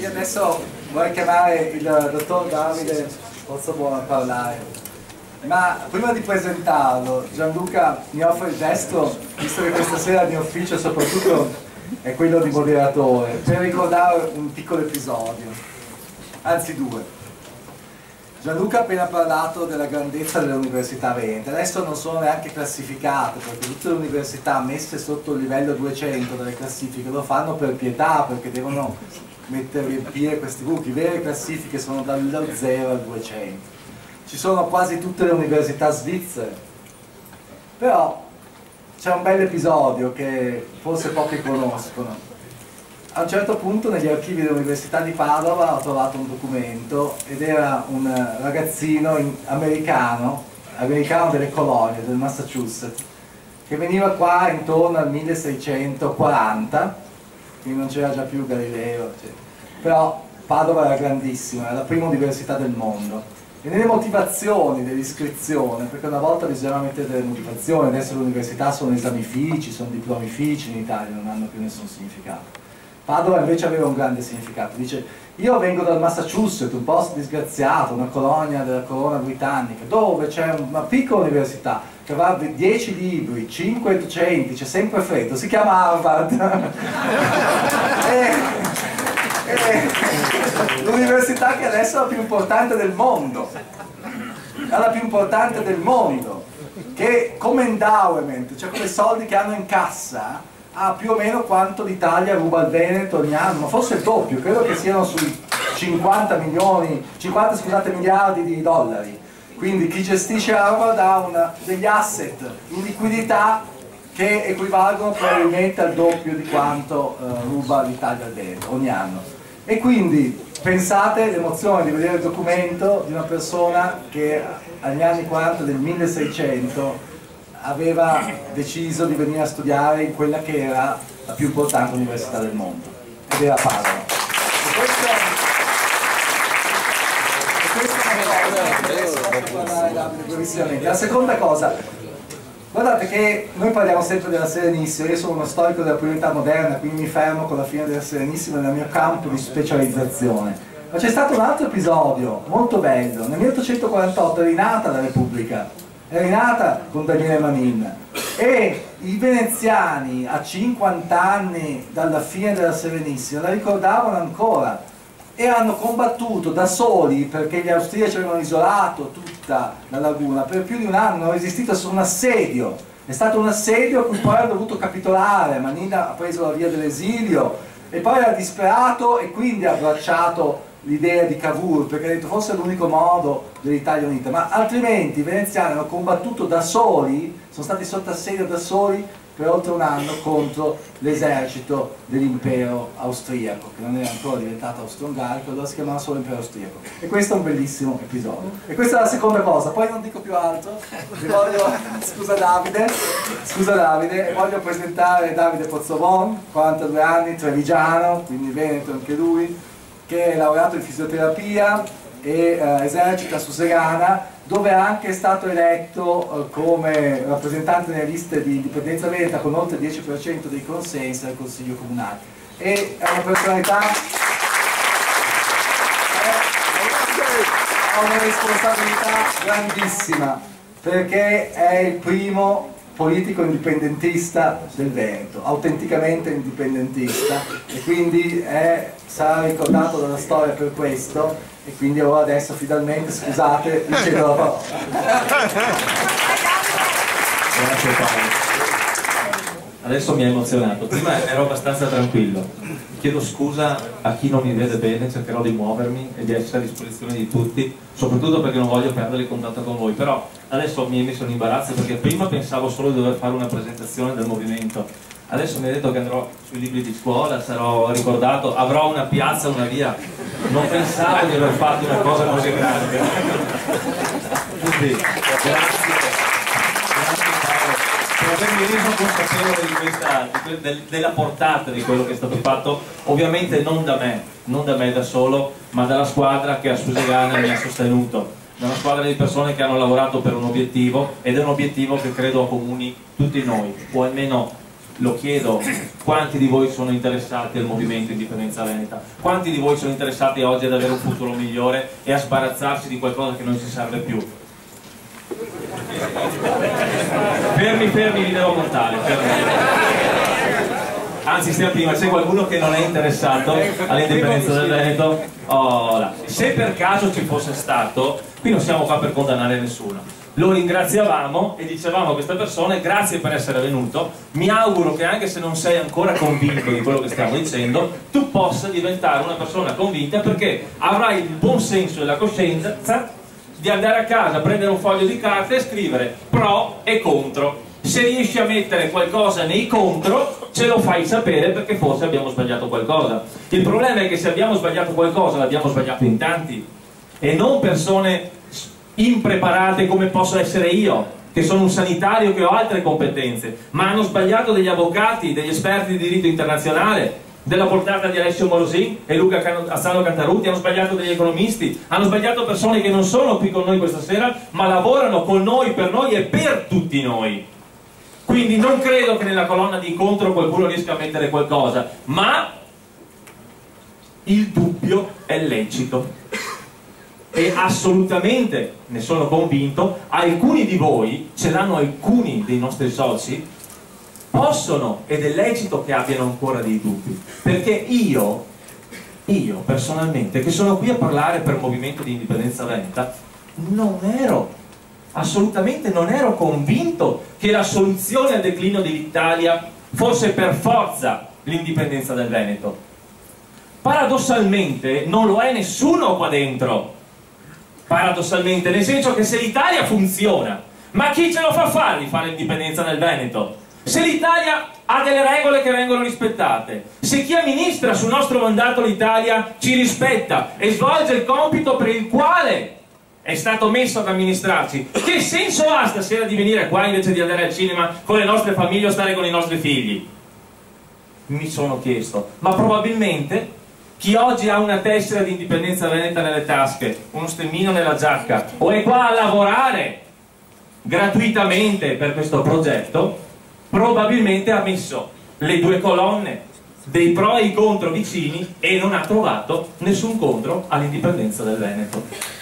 Io adesso vorrei chiamare il dottor Davide Pozzobuono a parlare, ma prima di presentarlo Gianluca mi offre il gesto, visto che questa sera il mio ufficio soprattutto è quello di moderatore, per ricordare un piccolo episodio, anzi due. Gianluca ha appena parlato della grandezza delle università venete, adesso non sono neanche classificate perché tutte le università messe sotto il livello 200 delle classifiche lo fanno per pietà, perché devono riempire questi buchi. Vere classifiche sono dallo 0 al 200. Ci sono quasi tutte le università svizzere, però c'è un bel episodio che forse pochi conoscono. A un certo punto negli archivi dell'Università di Padova ho trovato un documento ed era un ragazzino americano delle colonie, del Massachusetts, che veniva qua intorno al 1640, quindi non c'era già più Galileo, eccetera. Però Padova era grandissima, era la prima università del mondo. E nelle motivazioni dell'iscrizione, perché una volta bisognava mettere delle motivazioni, adesso le università sono esamifici, sono diplomifici in Italia, non hanno più nessun significato. Padova invece aveva un grande significato, dice: io vengo dal Massachusetts, un posto disgraziato, una colonia della corona britannica, dove c'è una piccola università che avrà 10 libri, 5 docenti, c'è sempre freddo, si chiama Harvard. L'università che adesso è la più importante del mondo, è la più importante del mondo, che come endowment, cioè come soldi che hanno in cassa, ha più o meno quanto l'Italia ruba al Veneto ogni anno, ma forse il doppio, credo che siano sui 50 miliardi di dollari. Quindi chi gestisce Harvard ha degli asset in liquidità che equivalgono probabilmente al doppio di quanto ruba l'Italia al Veneto ogni anno. E quindi pensate l'emozione di vedere il documento di una persona che agli anni 40 del 1600 aveva deciso di venire a studiare in quella che era la più importante università del mondo, ed era Padova. La seconda cosa, guardate che noi parliamo sempre della Serenissima, io sono uno storico della priorità moderna, quindi mi fermo con la fine della Serenissima nel mio campo di specializzazione. Ma c'è stato un altro episodio molto bello. Nel 1848 è rinata la Repubblica, è rinata con Daniele Manin, e i veneziani a 50 anni dalla fine della Serenissima la ricordavano ancora e hanno combattuto da soli, perché gli austriaci avevano isolato tutta la laguna per più di un anno, hanno resistito su un assedio, è stato un assedio a cui poi hanno dovuto capitolare. Manin ha preso la via dell'esilio e poi era disperato e quindi ha abbracciato l'idea di Cavour, perché ha detto forse è l'unico modo dell'Italia unita, ma altrimenti i veneziani hanno combattuto da soli, sono stati sotto assedio da soli per oltre un anno contro l'esercito dell'impero austriaco, che non era ancora diventato austro-ungarico, allora si chiamava solo impero austriaco. E questo è un bellissimo episodio. E questa è la seconda cosa, poi non dico più altro, scusa Davide, voglio presentare Davide Pozzobuono, 42 anni, trevigiano, quindi veneto anche lui, che è laureato in fisioterapia e esercita su Segana, dove è anche stato eletto come rappresentante nelle liste di indipendenza veneta con oltre il 10% dei consensi al Consiglio Comunale. E è una personalità, ha una responsabilità grandissima, perché è il primo politico indipendentista del Veneto, autenticamente indipendentista, e quindi sarà ricordato dalla storia per questo, e quindi ora adesso finalmente, scusate, vi cedo la parola. Grazie Paolo. Adesso mi ha emozionato, prima ero abbastanza tranquillo, chiedo scusa a chi non mi vede bene, cercherò di muovermi e di essere a disposizione di tutti, soprattutto perché non voglio perdere il contatto con voi, però adesso mi è messo in imbarazzo perché prima pensavo solo di dover fare una presentazione del movimento, adesso mi ha detto che andrò sui libri di scuola, sarò ricordato, avrò una piazza, una via, non pensavo di aver fatto una cosa così grande. Quindi, grazie per avermi reso consapevole della portata di quello che è stato fatto, ovviamente non da me da solo, ma dalla squadra che a Susegana mi ha sostenuto, da una squadra di persone che hanno lavorato per un obiettivo, ed è un obiettivo che credo accomuni tutti noi, o almeno lo chiedo, quanti di voi sono interessati al movimento Indipendenza Veneta? Quanti di voi sono interessati oggi ad avere un futuro migliore e a sbarazzarsi di qualcosa che non ci serve più? Fermi, vi devo contare. Anzi, stiamo prima, c'è qualcuno che non è interessato all'indipendenza del Veneto? Oh, là. Se per caso ci fosse stato, qui non siamo qua per condannare nessuno. Lo ringraziavamo e dicevamo a queste persone: grazie per essere venuto, mi auguro che anche se non sei ancora convinto di quello che stiamo dicendo, tu possa diventare una persona convinta, perché avrai il buon senso e la coscienza di andare a casa, prendere un foglio di carta e scrivere pro e contro. Se riesci a mettere qualcosa nei contro, ce lo fai sapere, perché forse abbiamo sbagliato qualcosa. Il problema è che se abbiamo sbagliato qualcosa, l'abbiamo sbagliato in tanti, e non persone impreparate come posso essere io, che sono un sanitario, che ho altre competenze, ma hanno sbagliato degli avvocati, degli esperti di diritto internazionale, della portata di Alessio Morosin e Luca Azzano Cantarutti, hanno sbagliato degli economisti, hanno sbagliato persone che non sono qui con noi questa sera, ma lavorano con noi, per noi e per tutti noi. Quindi non credo che nella colonna di incontro qualcuno riesca a mettere qualcosa, ma il dubbio è lecito. E assolutamente, ne sono convinto, alcuni di voi, ce l'hanno alcuni dei nostri soci, possono, ed è lecito che abbiano ancora dei dubbi, perché io personalmente, che sono qui a parlare per il Movimento di Indipendenza Veneta, assolutamente non ero convinto che la soluzione al declino dell'Italia fosse per forza l'indipendenza del Veneto. Paradossalmente non lo è nessuno qua dentro. Paradossalmente, nel senso che se l'Italia funziona, ma chi ce lo fa fare di fare l'indipendenza nel Veneto? Se l'Italia ha delle regole che vengono rispettate, se chi amministra sul nostro mandato l'Italia ci rispetta e svolge il compito per il quale è stato messo ad amministrarci, che senso ha stasera di venire qua invece di andare al cinema con le nostre famiglie o stare con i nostri figli? Mi sono chiesto, ma probabilmente chi oggi ha una tessera di Indipendenza Veneta nelle tasche, uno stemmino nella giacca, o è qua a lavorare gratuitamente per questo progetto, probabilmente ha messo le due colonne dei pro e i contro vicini e non ha trovato nessun contro all'indipendenza del Veneto.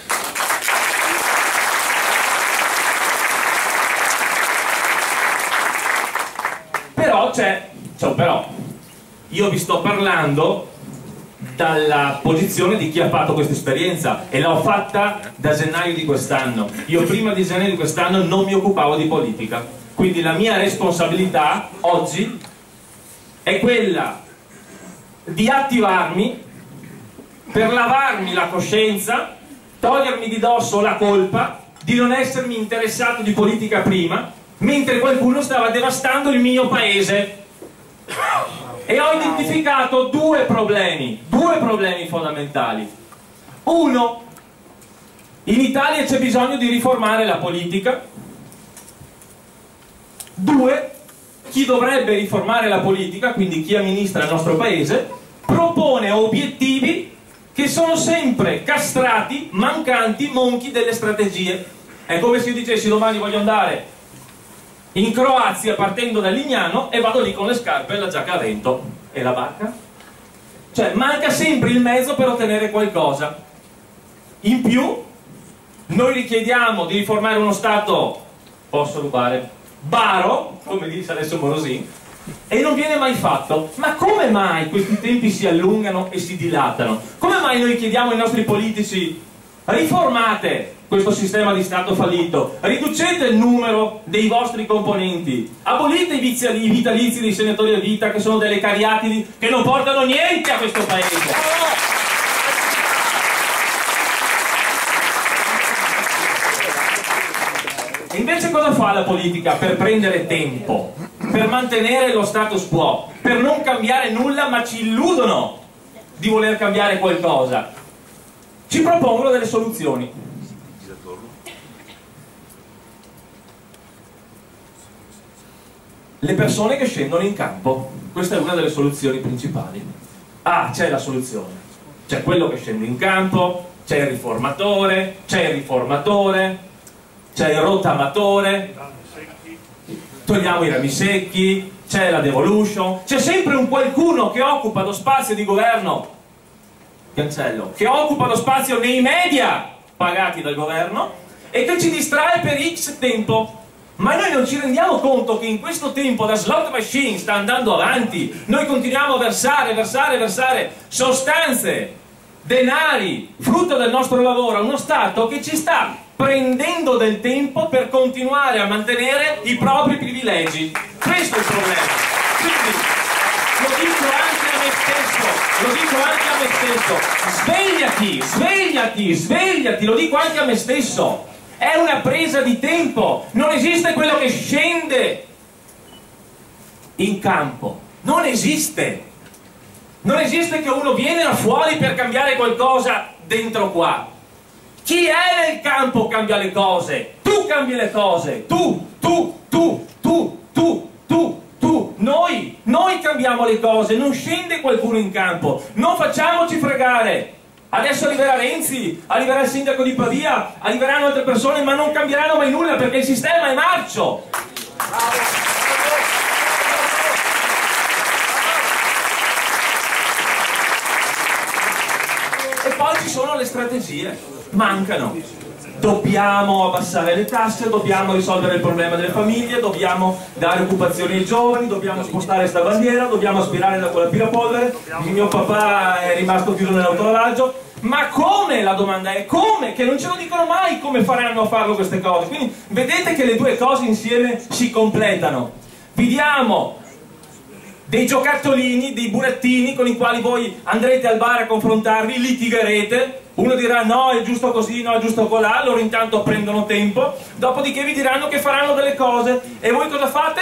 Però io vi sto parlando dalla posizione di chi ha fatto questa esperienza, e l'ho fatta da gennaio di quest'anno. Io prima di gennaio di quest'anno non mi occupavo di politica, quindi la mia responsabilità oggi è quella di attivarmi per lavarmi la coscienza, togliermi di dosso la colpa di non essermi interessato di politica prima, mentre qualcuno stava devastando il mio paese. E ho identificato due problemi fondamentali. Uno, in Italia c'è bisogno di riformare la politica. Due, chi dovrebbe riformare la politica, quindi chi amministra il nostro paese, propone obiettivi che sono sempre castrati, mancanti, monchi delle strategie. È come se io dicessi: domani voglio andare in Croazia partendo da Lignano e vado lì con le scarpe e la giacca a vento. E la barca? Cioè manca sempre il mezzo per ottenere qualcosa. In più noi richiediamo di riformare uno Stato, posso rubare, baro, come dice adesso Morosin, e non viene mai fatto. Ma come mai questi tempi si allungano e si dilatano? Come mai noi chiediamo ai nostri politici: riformate questo sistema di Stato fallito, riducete il numero dei vostri componenti, abolite i vitalizi dei senatori a vita, che sono delle cariatidi che non portano niente a questo paese. E invece cosa fa la politica per prendere tempo, per mantenere lo status quo, per non cambiare nulla, ma ci illudono di voler cambiare qualcosa? Ci propongono delle soluzioni. Le persone che scendono in campo, questa è una delle soluzioni principali. Ah, c'è la soluzione, c'è quello che scende in campo, c'è il riformatore, c'è il rottamatore, togliamo i rami secchi, c'è la devolution, c'è sempre un qualcuno che occupa lo spazio di governo, cancello, che occupa lo spazio nei media pagati dal governo e che ci distrae per X tempo. Ma noi non ci rendiamo conto che in questo tempo la slot machine sta andando avanti, noi continuiamo a versare sostanze, denari, frutto del nostro lavoro a uno Stato che ci sta prendendo del tempo per continuare a mantenere i propri privilegi. Questo è il problema. Quindi lo dico anche a me stesso, svegliati, lo dico anche a me stesso. È una presa di tempo, non esiste quello che scende in campo, non esiste che uno viene da fuori per cambiare qualcosa dentro qua. Chi è nel campo cambia le cose, tu cambi le cose, tu, noi cambiamo le cose, non scende qualcuno in campo, non facciamoci fregare. Adesso arriverà Renzi, arriverà il sindaco di Pavia, arriveranno altre persone, ma non cambieranno mai nulla perché il sistema è marcio. E poi ci sono le strategie, mancano. Dobbiamo abbassare le tasse, dobbiamo risolvere il problema delle famiglie, dobbiamo dare occupazione ai giovani, dobbiamo spostare sta bandiera, dobbiamo aspirare da quell'aspirapolvere, il mio papà è rimasto chiuso nell'autolavaggio. Ma come? La domanda è come? Che non ce lo dicono mai come faranno a farlo queste cose. Quindi vedete che le due cose insieme si completano. Vi diamo dei giocattolini, dei burattini con i quali voi andrete al bar a confrontarvi, litigherete. Uno dirà no, è giusto così, no, è giusto colà, loro intanto prendono tempo, dopodiché vi diranno che faranno delle cose. E voi cosa fate?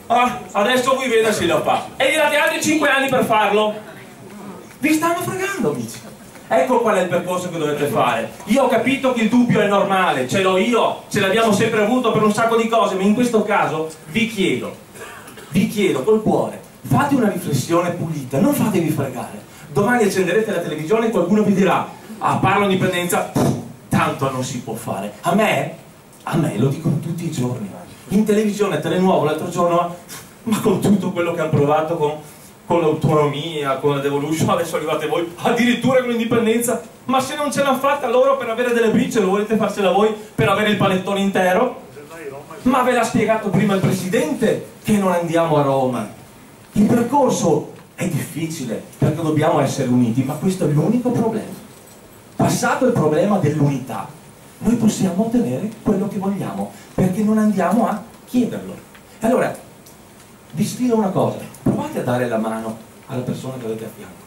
Ah, adesso vi vede se lo fa. E gli date altri 5 anni per farlo. Vi stanno fregando, amici. Ecco qual è il percorso che dovete fare. Io ho capito che il dubbio è normale, ce l'ho io, ce l'abbiamo sempre avuto per un sacco di cose, ma in questo caso vi chiedo col cuore, fate una riflessione pulita, non fatevi fregare. Domani accenderete la televisione e qualcuno vi dirà ah, parlo di indipendenza, tanto non si può fare. A me lo dicono tutti i giorni. In televisione, Telenuovo l'altro giorno, ma con tutto quello che hanno provato con l'autonomia, con la devolution, adesso arrivate voi, addirittura con l'indipendenza. Ma se non ce l'hanno fatta loro per avere delle briciole, volete farsela voi per avere il panettone intero? Ma ve l'ha spiegato prima il Presidente che non andiamo a Roma. Il percorso è difficile, perché dobbiamo essere uniti, ma questo è l'unico problema. Passato il problema dell'unità, noi possiamo ottenere quello che vogliamo, perché non andiamo a chiederlo. Allora, vi sfido una cosa, provate a dare la mano alla persona che avete a fianco.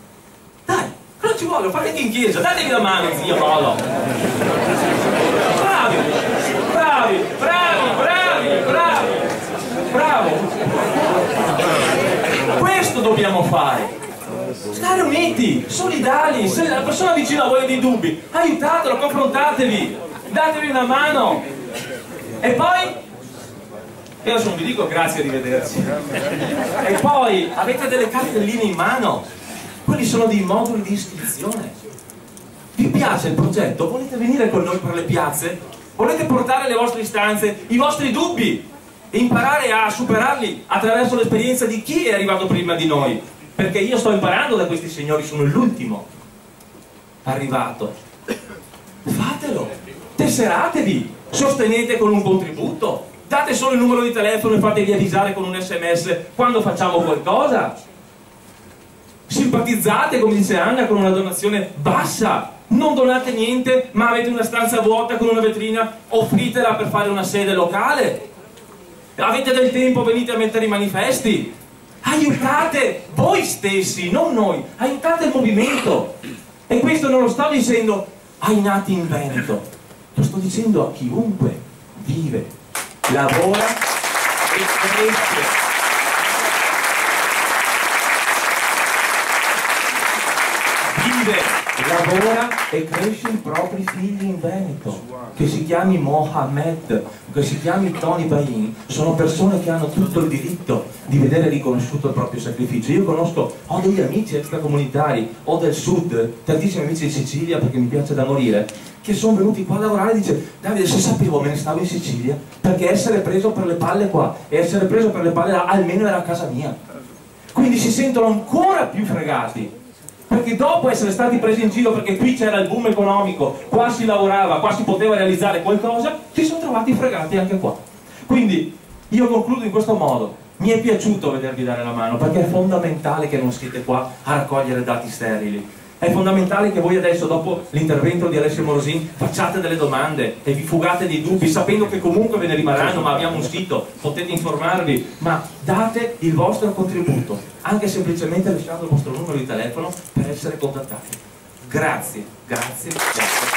Dai, cosa ci vuole? Lo fate anche in chiesa, datevi la mano, zio Paolo. Bravo. Questo dobbiamo fare. Stare uniti, solidali. Se la persona vicino a voi ha dei dubbi, aiutatelo, confrontatevi, datevi una mano. E poi, io adesso non vi dico grazie, arrivederci. E poi avete delle cartelline in mano, quelli sono dei moduli di iscrizione. Vi piace il progetto? Volete venire con noi per le piazze? Volete portare le vostre istanze, i vostri dubbi e imparare a superarli attraverso l'esperienza di chi è arrivato prima di noi? Perché io sto imparando da questi signori, sono l'ultimo arrivato. Fatelo, tesseratevi, sostenete con un contributo, date solo il numero di telefono e fatevi avvisare con un SMS quando facciamo qualcosa. Simpatizzate, come dice Anna, con una donazione bassa. Non donate niente, ma avete una stanza vuota con una vetrina, offritela per fare una sede locale. Avete del tempo, venite a mettere i manifesti. Aiutate voi stessi, non noi, aiutate il movimento. E questo non lo sto dicendo ai nati in Veneto, lo sto dicendo a chiunque vive, lavora e cresce. Lavora e cresce i propri figli in Veneto, che si chiami Mohamed, che si chiami Tony Bain, sono persone che hanno tutto il diritto di vedere riconosciuto il proprio sacrificio. Io ho degli amici extracomunitari, o del sud, tantissimi amici di Sicilia, perché mi piace da morire, che sono venuti qua a lavorare e dice: Davide, se sapevo me ne stavo in Sicilia, perché essere preso per le palle qua e essere preso per le palle là almeno era a casa mia. Quindi si sentono ancora più fregati, perché dopo essere stati presi in giro perché qui c'era il boom economico, qua si lavorava, qua si poteva realizzare qualcosa, si sono trovati fregati anche qua. Quindi io concludo in questo modo: mi è piaciuto vedervi dare la mano, perché è fondamentale che non siete qua a raccogliere dati sterili. È fondamentale che voi adesso, dopo l'intervento di Alessio Morosin, facciate delle domande e vi fugate dei dubbi, sapendo che comunque ve ne rimarranno, ma abbiamo un sito, potete informarvi, ma date il vostro contributo, anche semplicemente lasciando il vostro numero di telefono per essere contattati. Grazie, grazie, grazie.